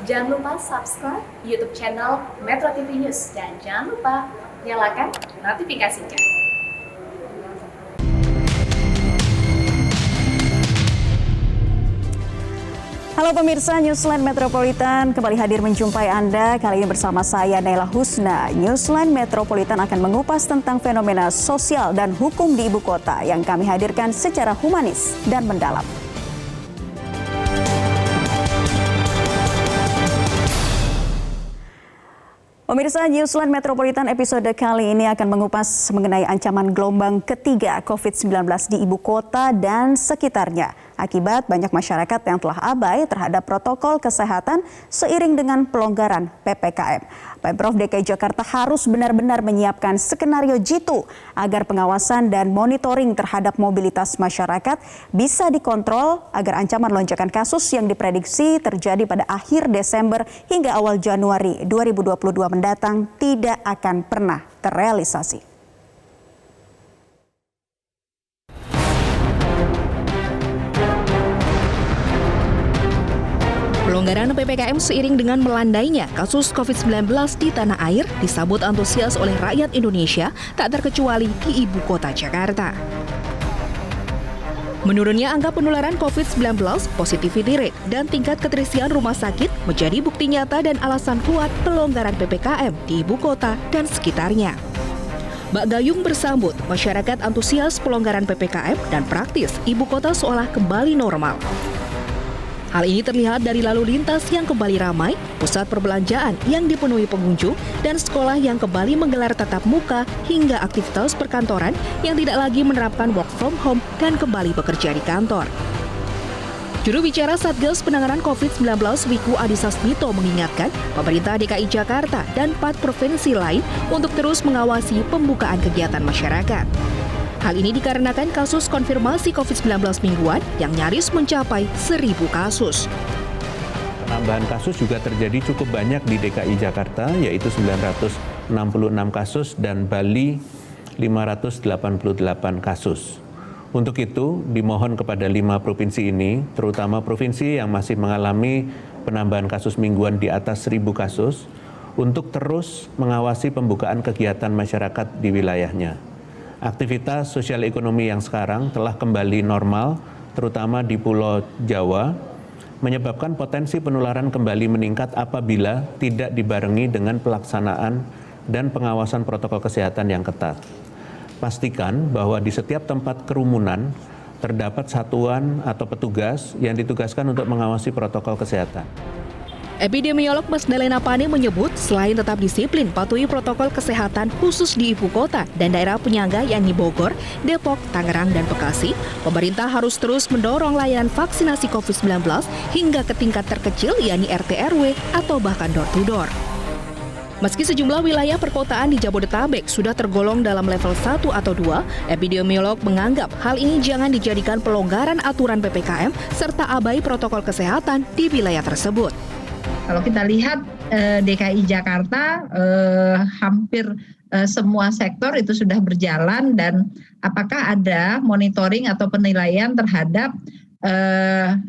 Jangan lupa subscribe YouTube channel Metro TV News dan jangan lupa nyalakan notifikasinya. Halo pemirsa, Newsline Metropolitan kembali hadir menjumpai Anda. Kali ini bersama saya Naila Husna. Newsline Metropolitan akan mengupas tentang fenomena sosial dan hukum di ibu kota yang kami hadirkan secara humanis dan mendalam. Pemirsa, Newsline Metropolitan episode kali ini akan mengupas mengenai ancaman gelombang ketiga COVID-19 di ibu kota dan sekitarnya. Akibat banyak masyarakat yang telah abai terhadap protokol kesehatan seiring dengan pelonggaran PPKM. Pemprov DKI Jakarta harus benar-benar menyiapkan skenario jitu agar pengawasan dan monitoring terhadap mobilitas masyarakat bisa dikontrol agar ancaman lonjakan kasus yang diprediksi terjadi pada akhir Desember hingga awal Januari 2022 mendatang tidak akan pernah terrealisasi. Pelonggaran PPKM seiring dengan melandainya kasus COVID-19 di tanah air disambut antusias oleh rakyat Indonesia, tak terkecuali di ibu kota Jakarta. Menurunnya angka penularan COVID-19, positivity rate, dan tingkat keterisian rumah sakit menjadi bukti nyata dan alasan kuat pelonggaran PPKM di ibu kota dan sekitarnya. Mbak Gayung bersambut, masyarakat antusias pelonggaran PPKM dan praktis ibu kota seolah kembali normal. Hal ini terlihat dari lalu lintas yang kembali ramai, pusat perbelanjaan yang dipenuhi pengunjung, dan sekolah yang kembali menggelar tatap muka hingga aktivitas perkantoran yang tidak lagi menerapkan work from home dan kembali bekerja di kantor. Juru bicara Satgas Penanganan COVID-19 Wiku Adhisa Smito mengingatkan pemerintah DKI Jakarta dan 4 provinsi lain untuk terus mengawasi pembukaan kegiatan masyarakat. Hal ini dikarenakan kasus konfirmasi COVID-19 mingguan yang nyaris mencapai 1.000 kasus. Penambahan kasus juga terjadi cukup banyak di DKI Jakarta, yaitu 966 kasus dan Bali 588 kasus. Untuk itu, dimohon kepada 5 provinsi ini, terutama provinsi yang masih mengalami penambahan kasus mingguan di atas 1.000 kasus, untuk terus mengawasi pembukaan kegiatan masyarakat di wilayahnya. Aktivitas sosial ekonomi yang sekarang telah kembali normal, terutama di Pulau Jawa, menyebabkan potensi penularan kembali meningkat apabila tidak dibarengi dengan pelaksanaan dan pengawasan protokol kesehatan yang ketat. Pastikan bahwa di setiap tempat kerumunan terdapat satuan atau petugas yang ditugaskan untuk mengawasi protokol kesehatan. Epidemiolog Mas Dalena Pane menyebut selain tetap disiplin patuhi protokol kesehatan khusus di ibu kota dan daerah penyangga yakni Bogor, Depok, Tangerang, dan Bekasi, pemerintah harus terus mendorong layanan vaksinasi COVID-19 hingga ke tingkat terkecil yakni RT RW atau bahkan door to door. Meski sejumlah wilayah perkotaan di Jabodetabek sudah tergolong dalam level 1 atau 2, epidemiolog menganggap hal ini jangan dijadikan pelonggaran aturan PPKM serta abai protokol kesehatan di wilayah tersebut. Kalau kita lihat DKI Jakarta hampir semua sektor itu sudah berjalan dan apakah ada monitoring atau penilaian terhadap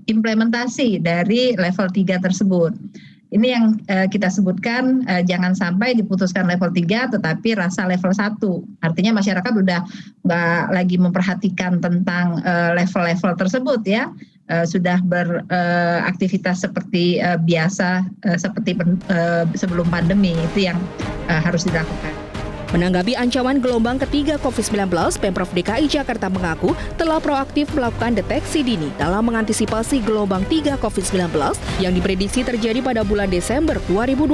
implementasi dari level 3 tersebut. Ini yang kita sebutkan jangan sampai diputuskan level 3 tetapi rasa level 1. Artinya masyarakat udah nggak lagi memperhatikan tentang level-level tersebut ya. Sudah beraktivitas seperti biasa seperti sebelum pandemi, itu yang harus dilakukan. Menanggapi ancaman gelombang ketiga COVID-19, Pemprov DKI Jakarta mengaku telah proaktif melakukan deteksi dini dalam mengantisipasi gelombang 3 COVID-19 yang diprediksi terjadi pada bulan Desember 2021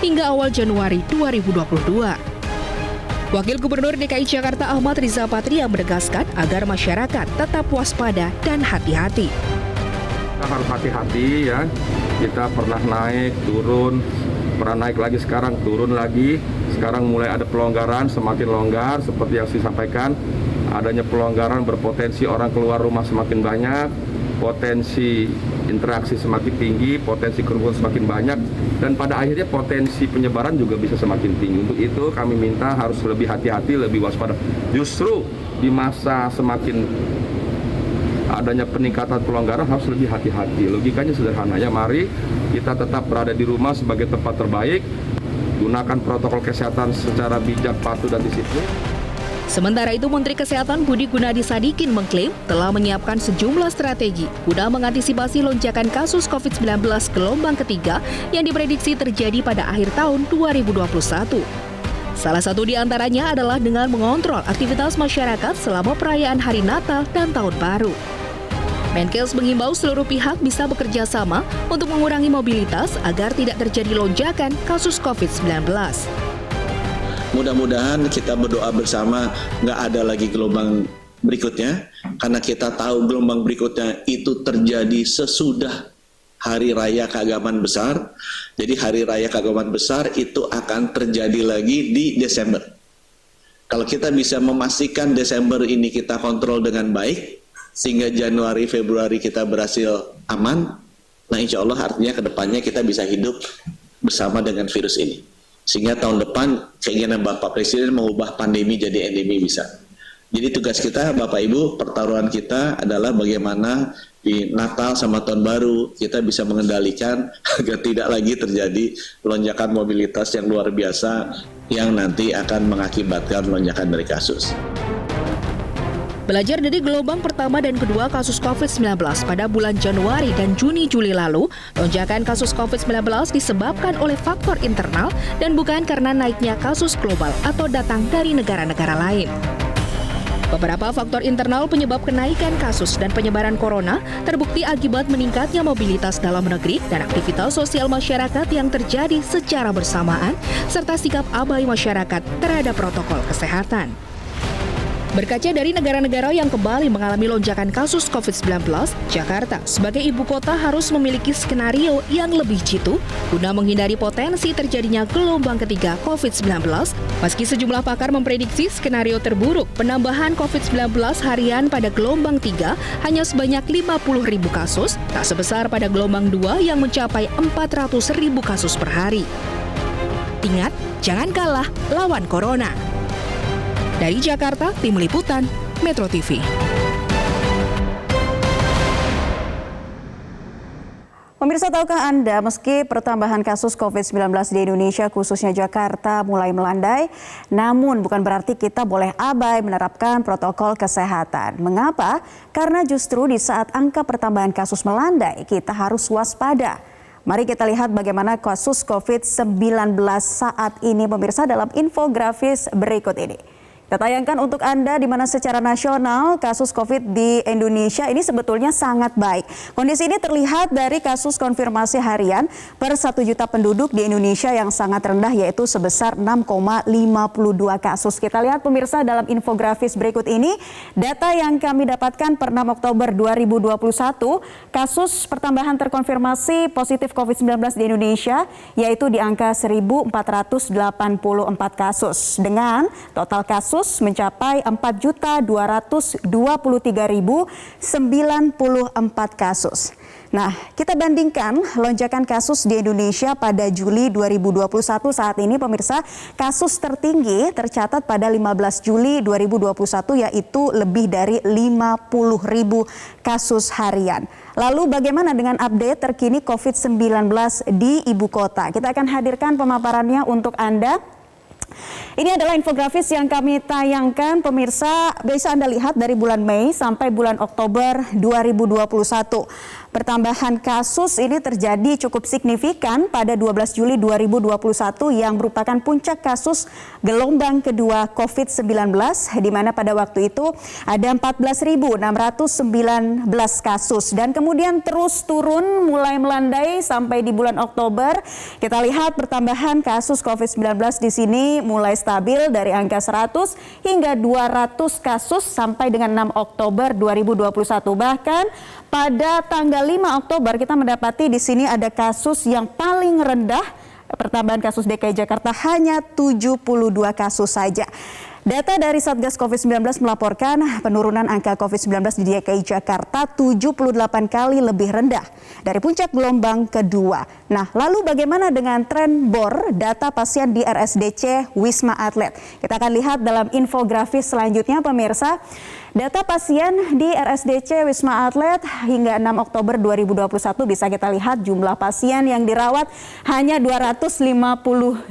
hingga awal Januari 2022. Wakil Gubernur DKI Jakarta Ahmad Riza Patria menegaskan agar masyarakat tetap waspada dan hati-hati. Kita harus hati-hati ya, kita pernah naik, turun, pernah naik lagi sekarang, turun lagi. Sekarang mulai ada pelonggaran, semakin longgar seperti yang saya sampaikan. Adanya pelonggaran berpotensi orang keluar rumah semakin banyak, potensi interaksi semakin tinggi, potensi kerumunan semakin banyak, dan pada akhirnya potensi penyebaran juga bisa semakin tinggi. Untuk itu kami minta harus lebih hati-hati, lebih waspada. Justru di masa semakin adanya peningkatan pelonggaran harus lebih hati-hati. Logikanya sederhana ya, mari kita tetap berada di rumah sebagai tempat terbaik, gunakan protokol kesehatan secara bijak, patuh dan disiplin. Sementara itu, Menteri Kesehatan Budi Gunadi Sadikin mengklaim telah menyiapkan sejumlah strategi guna mengantisipasi lonjakan kasus COVID-19 gelombang ketiga yang diprediksi terjadi pada akhir tahun 2021. Salah satu di antaranya adalah dengan mengontrol aktivitas masyarakat selama perayaan Hari Natal dan Tahun Baru. Menkes mengimbau seluruh pihak bisa bekerja sama untuk mengurangi mobilitas agar tidak terjadi lonjakan kasus COVID-19. Mudah-mudahan kita berdoa bersama nggak ada lagi gelombang berikutnya, karena kita tahu gelombang berikutnya itu terjadi sesudah Hari Raya Keagamaan Besar. Jadi Hari Raya Keagamaan Besar itu akan terjadi lagi di Desember. Kalau kita bisa memastikan Desember ini kita kontrol dengan baik, sehingga Januari, Februari kita berhasil aman, nah insya Allah artinya ke depannya kita bisa hidup bersama dengan virus ini. Sehingga tahun depan keinginan Bapak Presiden mengubah pandemi jadi endemi bisa. Jadi tugas kita Bapak Ibu, pertaruhan kita adalah bagaimana di Natal sama Tahun Baru kita bisa mengendalikan agar tidak lagi terjadi lonjakan mobilitas yang luar biasa yang nanti akan mengakibatkan lonjakan dari kasus. Belajar dari gelombang pertama dan kedua kasus COVID-19 pada bulan Januari dan Juni-Juli lalu, lonjakan kasus COVID-19 disebabkan oleh faktor internal dan bukan karena naiknya kasus global atau datang dari negara-negara lain. Beberapa faktor internal penyebab kenaikan kasus dan penyebaran corona terbukti akibat meningkatnya mobilitas dalam negeri dan aktivitas sosial masyarakat yang terjadi secara bersamaan, serta sikap abai masyarakat terhadap protokol kesehatan. Berkaca dari negara-negara yang kembali mengalami lonjakan kasus COVID-19, Jakarta sebagai ibu kota harus memiliki skenario yang lebih jitu guna menghindari potensi terjadinya gelombang ketiga COVID-19. Meski sejumlah pakar memprediksi skenario terburuk penambahan COVID-19 harian pada gelombang 3 hanya sebanyak 50.000 kasus, tak sebesar pada gelombang 2 yang mencapai 400.000 kasus per hari. Ingat, jangan kalah lawan corona. Dari Jakarta, Tim Liputan, Metro TV. Pemirsa, tahukah Anda, meski pertambahan kasus COVID-19 di Indonesia, khususnya Jakarta, mulai melandai, namun bukan berarti kita boleh abai menerapkan protokol kesehatan. Mengapa? Karena justru di saat angka pertambahan kasus melandai, kita harus waspada. Mari kita lihat bagaimana kasus COVID-19 saat ini, pemirsa, dalam infografis berikut ini. Kita tayangkan untuk Anda di mana secara nasional kasus COVID di Indonesia ini sebetulnya sangat baik. Kondisi ini terlihat dari kasus konfirmasi harian per 1 juta penduduk di Indonesia yang sangat rendah, yaitu sebesar 6,52 kasus. Kita lihat pemirsa dalam infografis berikut ini, data yang kami dapatkan per 6 Oktober 2021, kasus pertambahan terkonfirmasi positif COVID-19 di Indonesia yaitu di angka 1.484 kasus dengan total kasus mencapai 4.223.094 kasus. Nah, kita bandingkan lonjakan kasus di Indonesia pada Juli 2021 saat ini, pemirsa, kasus tertinggi tercatat pada 15 Juli 2021 yaitu lebih dari 50.000 kasus harian. Lalu bagaimana dengan update terkini COVID-19 di ibu kota? Kita akan hadirkan pemaparannya untuk Anda. Ini adalah infografis yang kami tayangkan, pemirsa. Bisa Anda lihat dari bulan Mei sampai bulan Oktober 2021. Pertambahan kasus ini terjadi cukup signifikan pada 12 Juli 2021 yang merupakan puncak kasus gelombang kedua COVID-19, di mana pada waktu itu ada 14.619 kasus dan kemudian terus turun mulai melandai sampai di bulan Oktober. Kita lihat pertambahan kasus COVID-19 di sini mulai stabil dari angka 100 hingga 200 kasus sampai dengan 6 Oktober 2021. Bahkan pada tanggal 5 Oktober kita mendapati di sini ada kasus yang paling rendah, pertambahan kasus DKI Jakarta hanya 72 kasus saja. Data dari Satgas COVID-19 melaporkan penurunan angka COVID-19 di DKI Jakarta 78 kali lebih rendah dari puncak gelombang kedua. Nah, lalu bagaimana dengan tren BOR data pasien di RSDC Wisma Atlet? Kita akan lihat dalam infografis selanjutnya, pemirsa. Data pasien di RSDC Wisma Atlet hingga 6 Oktober 2021 bisa kita lihat jumlah pasien yang dirawat hanya 252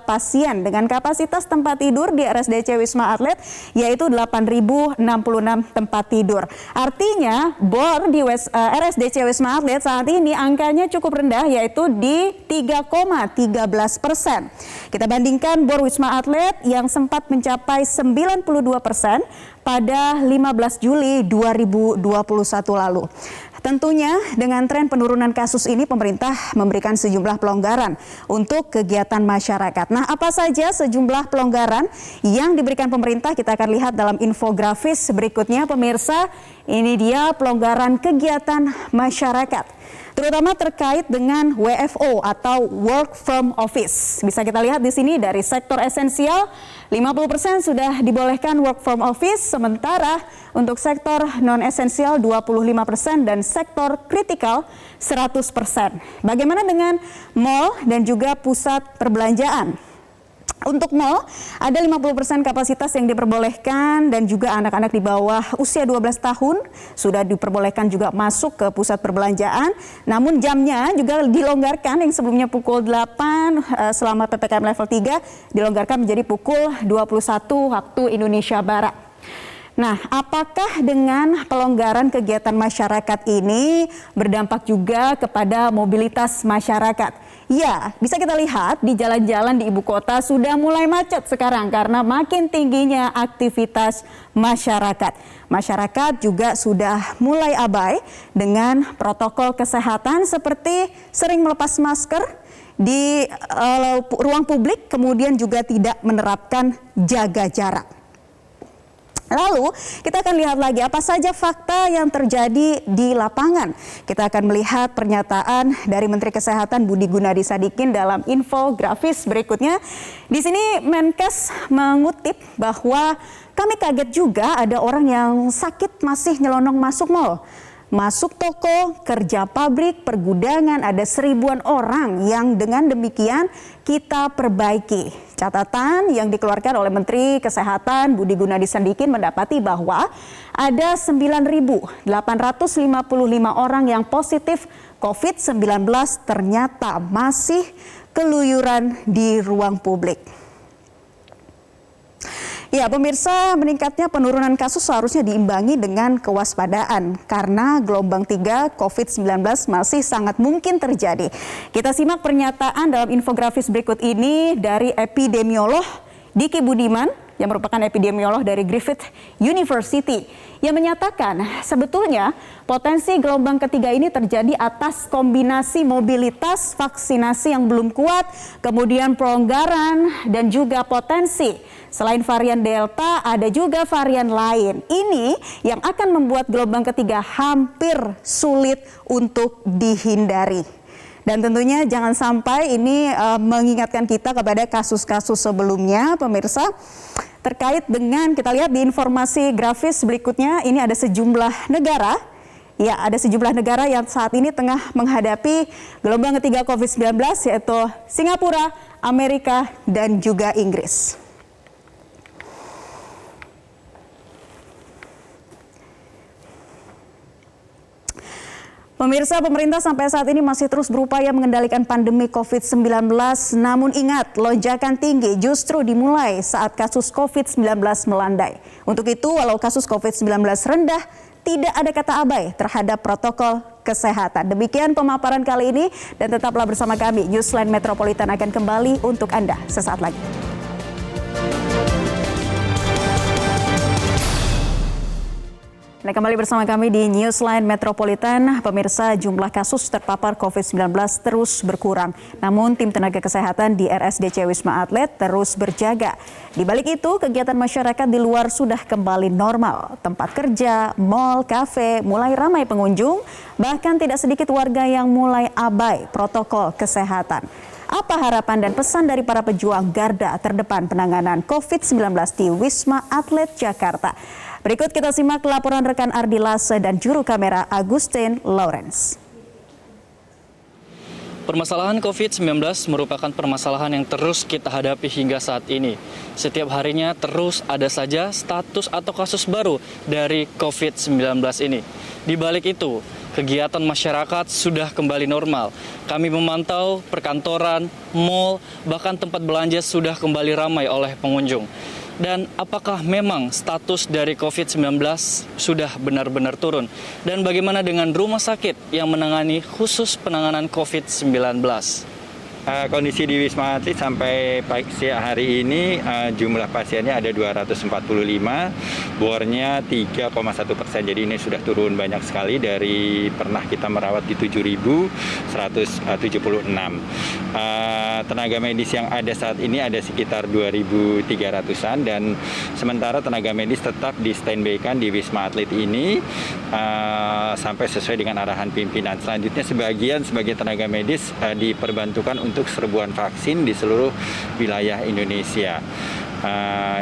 pasien dengan kapasitas tempat tidur di RSDC Wisma Atlet yaitu 8.066 tempat tidur. Artinya BOR di RSDC Wisma Atlet saat ini angkanya cukup rendah yaitu di 3,13%. Kita bandingkan BOR Wisma Atlet yang sempat mencapai 92% pada 15 Juli 2021 lalu. Tentunya dengan tren penurunan kasus ini pemerintah memberikan sejumlah pelonggaran untuk kegiatan masyarakat. Nah, apa saja sejumlah pelonggaran yang diberikan pemerintah kita akan lihat dalam infografis berikutnya, pemirsa. Ini dia pelonggaran kegiatan masyarakat, terutama terkait dengan WFO atau Work from Office. Bisa kita lihat di sini dari sektor esensial 50% sudah dibolehkan work from office, sementara untuk sektor non-esensial 25% dan sektor kritikal 100%. Bagaimana dengan mal dan juga pusat perbelanjaan? Untuk mal, ada 50% kapasitas yang diperbolehkan dan juga anak-anak di bawah usia 12 tahun sudah diperbolehkan juga masuk ke pusat perbelanjaan. Namun jamnya juga dilonggarkan, yang sebelumnya pukul 8 selama PPKM level 3 dilonggarkan menjadi pukul 21 waktu Indonesia Barat. Nah, apakah dengan pelonggaran kegiatan masyarakat ini berdampak juga kepada mobilitas masyarakat? Ya, bisa kita lihat di jalan-jalan di ibu kota sudah mulai macet sekarang karena makin tingginya aktivitas masyarakat. Masyarakat juga sudah mulai abai dengan protokol kesehatan seperti sering melepas masker di ruang publik, kemudian juga tidak menerapkan jaga jarak. Lalu kita akan lihat lagi apa saja fakta yang terjadi di lapangan. Kita akan melihat pernyataan dari Menteri Kesehatan Budi Gunadi Sadikin dalam infografis berikutnya. Di sini Menkes mengutip bahwa kami kaget juga ada orang yang sakit masih nyelonong masuk mal. Masuk toko, kerja pabrik, pergudangan, ada 1000-an orang yang dengan demikian kita perbaiki. Catatan yang dikeluarkan oleh Menteri Kesehatan Budi Gunadi Sadikin mendapati bahwa ada 9.855 orang yang positif COVID-19 ternyata masih keluyuran di ruang publik. Ya, pemirsa, meningkatnya penurunan kasus seharusnya diimbangi dengan kewaspadaan karena gelombang 3 COVID-19 masih sangat mungkin terjadi. Kita simak pernyataan dalam infografis berikut ini dari epidemiolog Diki Budiman yang merupakan epidemiolog dari Griffith University yang menyatakan sebetulnya potensi gelombang ketiga ini terjadi atas kombinasi mobilitas vaksinasi yang belum kuat, kemudian pelonggaran dan juga potensi selain varian Delta ada juga varian lain. Ini yang akan membuat gelombang ketiga hampir sulit untuk dihindari. Dan tentunya jangan sampai ini mengingatkan kita kepada kasus-kasus sebelumnya, pemirsa. Terkait dengan, kita lihat di informasi grafis berikutnya, ini ada sejumlah negara. Ya, ada sejumlah negara yang saat ini tengah menghadapi gelombang ketiga COVID-19, yaitu Singapura, Amerika, dan juga Inggris. Pemirsa, pemerintah sampai saat ini masih terus berupaya mengendalikan pandemi COVID-19. Namun ingat, lonjakan tinggi justru dimulai saat kasus COVID-19 melandai. Untuk itu, walau kasus COVID-19 rendah, tidak ada kata abai terhadap protokol kesehatan. Demikian pemaparan kali ini dan tetaplah bersama kami. Newsline Metropolitan akan kembali untuk Anda sesaat lagi. Nah, kembali bersama kami di Newsline Metropolitan. Pemirsa, jumlah kasus terpapar COVID-19 terus berkurang. Namun tim tenaga kesehatan di RSDC Wisma Atlet terus berjaga. Di balik itu, kegiatan masyarakat di luar sudah kembali normal. Tempat kerja, mal, kafe mulai ramai pengunjung. Bahkan tidak sedikit warga yang mulai abai protokol kesehatan. Apa harapan dan pesan dari para pejuang garda terdepan penanganan COVID-19 di Wisma Atlet Jakarta? Berikut kita simak laporan rekan Ardi Lase dan juru kamera Agustin Lawrence. Permasalahan COVID-19 merupakan permasalahan yang terus kita hadapi hingga saat ini. Setiap harinya terus ada saja status atau kasus baru dari COVID-19 ini. Di balik itu, kegiatan masyarakat sudah kembali normal. Kami memantau perkantoran, mal, bahkan tempat belanja sudah kembali ramai oleh pengunjung. Dan apakah memang status dari COVID-19 sudah benar-benar turun? Dan bagaimana dengan rumah sakit yang menangani khusus penanganan COVID-19? Kondisi di Wisma Atlet sampai siang hari ini jumlah pasiennya ada 245, bornya 3,1%. Jadi ini sudah turun banyak sekali dari pernah kita merawat di 7.176. Tenaga medis yang ada saat ini ada sekitar 2.300-an dan sementara tenaga medis tetap di standby-kan di Wisma Atlet ini sampai sesuai dengan arahan pimpinan. Selanjutnya sebagian tenaga medis diperbantukan untuk serbuan vaksin di seluruh wilayah Indonesia.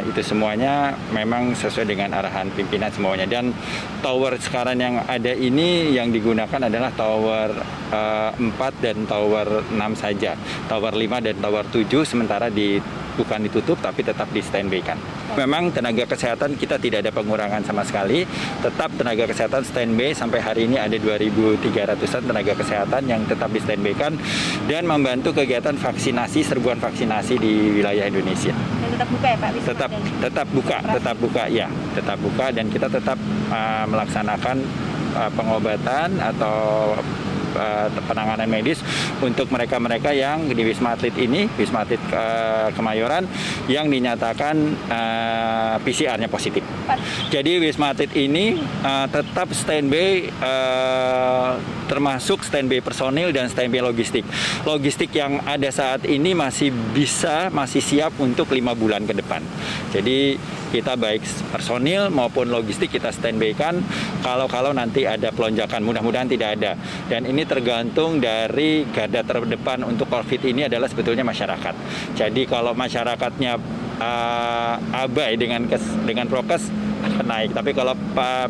Itu semuanya memang sesuai dengan arahan pimpinan semuanya. Dan tower sekarang yang ada ini yang digunakan adalah tower 4 dan tower 6 saja. Tower 5 dan tower 7 sementara bukan ditutup tapi tetap di standby-kan. Memang tenaga kesehatan kita tidak ada pengurangan sama sekali. Tetap tenaga kesehatan standby sampai hari ini ada 2.300-an tenaga kesehatan yang tetap di standby-kan dan membantu kegiatan vaksinasi, serbuan vaksinasi di wilayah Indonesia. Dan tetap buka ya Pak? Tetap buka dan kita tetap melaksanakan pengobatan atau penanganan medis untuk mereka-mereka yang di Wisma Atlet ini, Wisma Atlet Kemayoran yang dinyatakan PCR-nya positif. Jadi Wisma Atlet ini tetap standby, termasuk standby personil dan standby logistik. Logistik yang ada saat ini masih siap untuk 5 bulan ke depan. Jadi kita baik personil maupun logistik kita standby-kan kalau nanti ada pelonjakan, mudah-mudahan tidak ada. Dan ini tergantung dari garda terdepan untuk COVID ini adalah sebetulnya masyarakat. Jadi kalau masyarakatnya abai dengan prokes naik, tapi kalau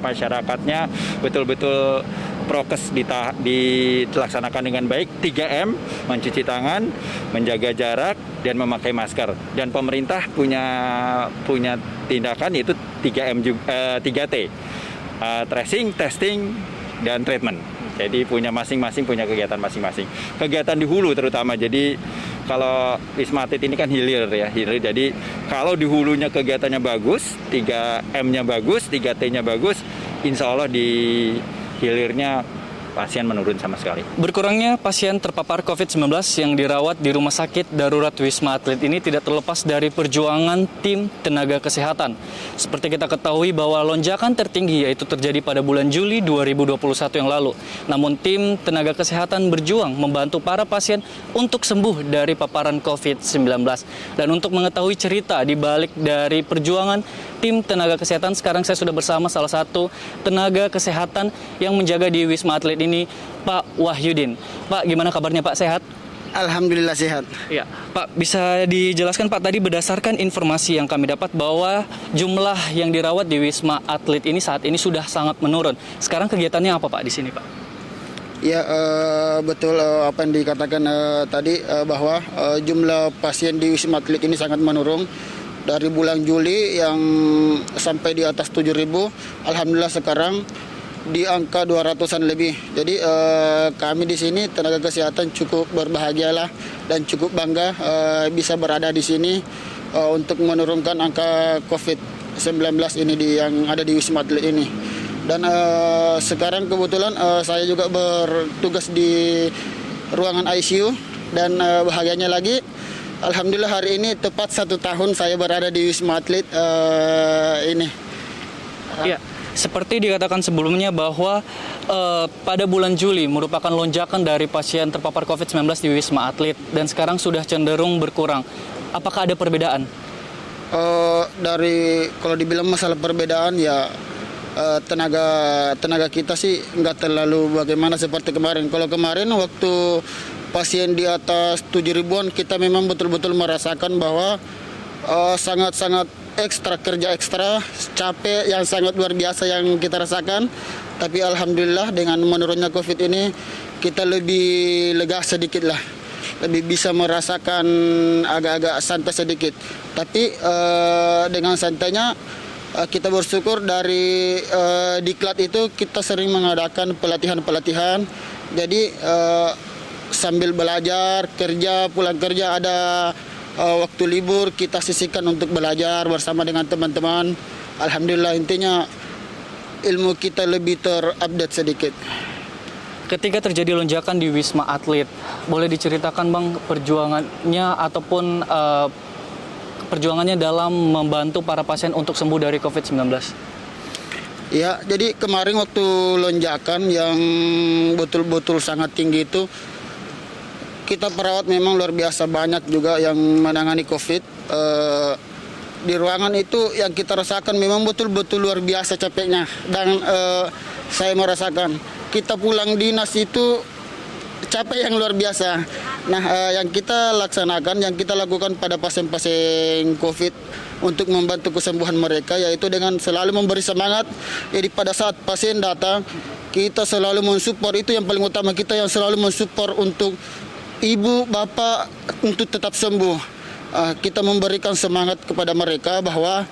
masyarakatnya betul-betul prokes dilaksanakan dengan baik, 3M, mencuci tangan, menjaga jarak, dan memakai masker. Dan pemerintah punya tindakan yaitu 3T, tracing, testing, dan treatment. Jadi masing-masing punya kegiatan masing-masing. Kegiatan di hulu terutama. Jadi kalau Wisma Atlet ini kan hilir. Jadi kalau di hulunya kegiatannya bagus, 3M-nya bagus, 3T-nya bagus, insya Allah di hilirnya pasien menurun sama sekali. Berkurangnya pasien terpapar COVID-19 yang dirawat di Rumah Sakit Darurat Wisma Atlet ini tidak terlepas dari perjuangan tim tenaga kesehatan. Seperti kita ketahui bahwa lonjakan tertinggi yaitu terjadi pada bulan Juli 2021 yang lalu. Namun tim tenaga kesehatan berjuang membantu para pasien untuk sembuh dari paparan COVID-19. Dan untuk mengetahui cerita di balik dari perjuangan tim tenaga kesehatan, sekarang saya sudah bersama salah satu tenaga kesehatan yang menjaga di Wisma Atlet ini, Pak Wahyudin. Pak, gimana kabarnya Pak, sehat? Alhamdulillah sehat. Ya, Pak, bisa dijelaskan Pak, tadi berdasarkan informasi yang kami dapat bahwa jumlah yang dirawat di Wisma Atlet ini saat ini sudah sangat menurun. Sekarang kegiatannya apa Pak di sini Pak? Ya, betul apa yang dikatakan tadi bahwa jumlah pasien di Wisma Atlet ini sangat menurun. Dari bulan Juli yang sampai di atas 7.000, alhamdulillah sekarang di angka 200-an lebih. Jadi kami di sini tenaga kesehatan cukup berbahagialah dan cukup bangga bisa berada di sini untuk menurunkan angka COVID-19 ini yang ada di Wisma Atlet ini. Dan sekarang kebetulan saya juga bertugas di ruangan ICU dan bahagianya lagi, alhamdulillah hari ini tepat 1 tahun saya berada di Wisma Atlet ini. Ya. Seperti dikatakan sebelumnya bahwa pada bulan Juli merupakan lonjakan dari pasien terpapar COVID-19 di Wisma Atlet dan sekarang sudah cenderung berkurang. Apakah ada perbedaan? Kalau dibilang masalah perbedaan ya tenaga kita sih nggak terlalu bagaimana seperti kemarin. Kalau kemarin waktu pasien di atas 7.000-an, kita memang betul-betul merasakan bahwa sangat-sangat kerja ekstra, capek yang sangat luar biasa yang kita rasakan. Tapi alhamdulillah dengan menurunnya COVID ini kita lebih lega sedikit lah, lebih bisa merasakan agak-agak santai sedikit. Tapi dengan santainya kita bersyukur dari Diklat itu kita sering mengadakan pelatihan-pelatihan. Jadi sambil belajar, kerja, pulang kerja ada waktu libur kita sisihkan untuk belajar bersama dengan teman-teman. Alhamdulillah, intinya ilmu kita lebih terupdate sedikit. Ketika terjadi lonjakan di Wisma Atlet, boleh diceritakan Bang perjuangannya ataupun perjuangannya dalam membantu para pasien untuk sembuh dari COVID-19? Ya, jadi kemarin waktu lonjakan yang betul-betul sangat tinggi itu, kita perawat memang luar biasa banyak juga yang menangani COVID. Di ruangan itu yang kita rasakan memang betul-betul luar biasa capeknya. Dan saya merasakan kita pulang dinas itu capek yang luar biasa. Nah, yang kita laksanakan, yang kita lakukan pada pasien-pasien COVID untuk membantu kesembuhan mereka, yaitu dengan selalu memberi semangat. Jadi pada saat pasien datang, kita selalu mensupport, itu yang paling utama, kita yang selalu mensupport untuk ibu, bapak untuk tetap sembuh. Kita memberikan semangat kepada mereka bahwa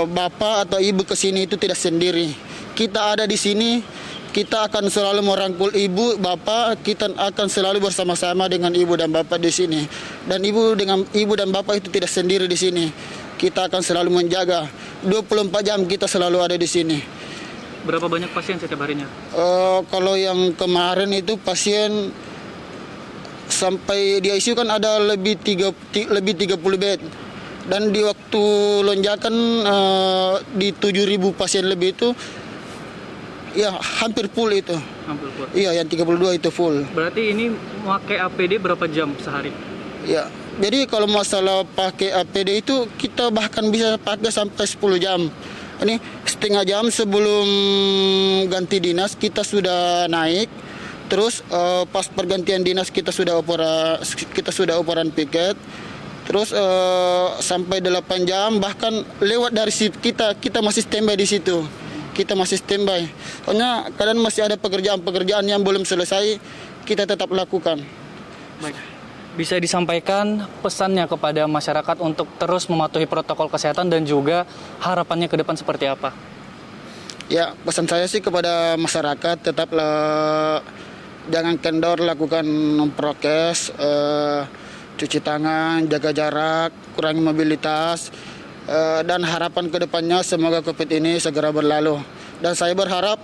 bapak atau ibu ke sini itu tidak sendiri. Kita ada di sini, kita akan selalu merangkul ibu, bapak, kita akan selalu bersama-sama dengan ibu dan bapak di sini. Dan ibu dan bapak itu tidak sendiri di sini. Kita akan selalu menjaga. 24 jam kita selalu ada di sini. Berapa banyak pasien setiap harinya? Kalau yang kemarin itu pasien sampai di ICU kan ada lebih 30 bed. Dan di waktu lonjakan di 7.000 pasien lebih itu, ya hampir full itu. Hampir full. Iya, yang 32 itu full. Berarti ini pakai APD berapa jam sehari? Ya, jadi kalau masalah pakai APD itu kita bahkan bisa pakai sampai 10 jam. Ini setengah jam sebelum ganti dinas kita sudah naik. Terus pas pergantian dinas kita sudah operan piket. Terus sampai 8 jam, bahkan lewat dari shift kita masih standby di situ. Kita masih standby. Soalnya kadang masih ada pekerjaan-pekerjaan yang belum selesai, kita tetap lakukan. Baik. Bisa disampaikan pesannya kepada masyarakat untuk terus mematuhi protokol kesehatan dan juga harapannya ke depan seperti apa? Ya, pesan saya sih kepada masyarakat tetaplah jangan kendor, lakukan prokes, cuci tangan, jaga jarak, kurangi mobilitas, dan harapan kedepannya semoga COVID ini segera berlalu. Dan saya berharap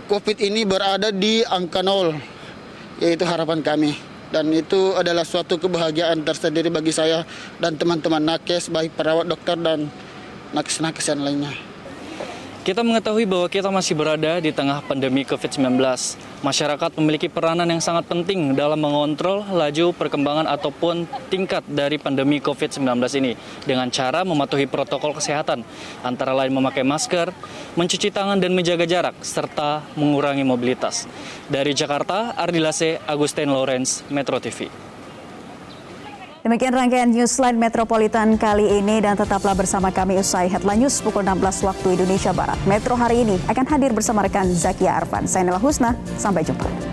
COVID ini berada di angka 0, yaitu harapan kami. Dan itu adalah suatu kebahagiaan tersendiri bagi saya dan teman-teman nakes, baik perawat, dokter, dan nakes-nakes yang lainnya. Kita mengetahui bahwa kita masih berada di tengah pandemi COVID-19. Masyarakat memiliki peranan yang sangat penting dalam mengontrol laju perkembangan ataupun tingkat dari pandemi COVID-19 ini dengan cara mematuhi protokol kesehatan, antara lain memakai masker, mencuci tangan dan menjaga jarak, serta mengurangi mobilitas. Dari Jakarta, Ardi Lase, Agustin Lawrence, Metro TV. Demikian rangkaian Newsline Metropolitan kali ini dan tetaplah bersama kami usai Headline News pukul 16 waktu Indonesia Barat. Metro hari ini akan hadir bersama rekan Zakia Arfan. Saya Nela Husna, sampai jumpa.